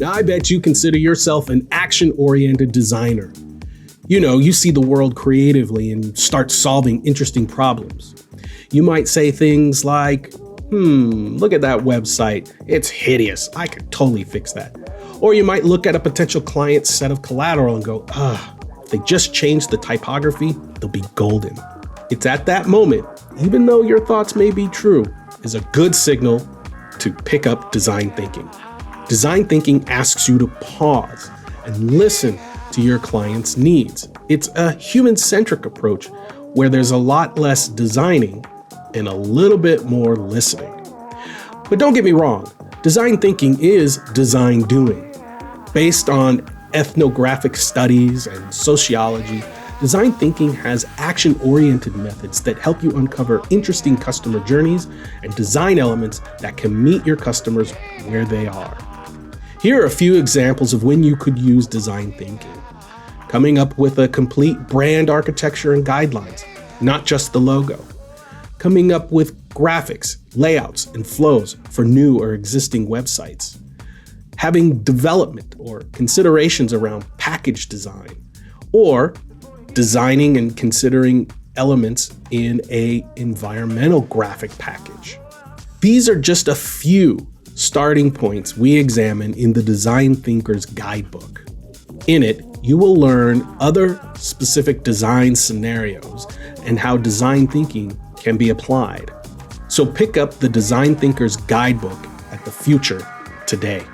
Now, I bet you consider yourself an action-oriented designer. You see the world creatively and start solving interesting problems. You might say things like, look at that website. It's hideous. I could totally fix that. Or you might look at a potential client's set of collateral and go, if they just change the typography, they'll be golden. It's at that moment, even though your thoughts may be true, is a good signal to pick up design thinking. Design thinking asks you to pause and listen to your client's needs. It's a human-centric approach where there's a lot less designing and a little bit more listening. But don't get me wrong, design thinking is design doing. Based on ethnographic studies and sociology, design thinking has action-oriented methods that help you uncover interesting customer journeys and design elements that can meet your customers where they are. Here are a few examples of when you could use design thinking. Coming up with a complete brand architecture and guidelines, not just the logo. Coming up with graphics, layouts, and flows for new or existing websites. Having development or considerations around package design, or designing and considering elements in an environmental graphic package. These are just a few starting points we examine in the Design Thinker's Guidebook. In it, you will learn other specific design scenarios and how design thinking can be applied. So pick up the Design Thinker's Guidebook at the Futur today.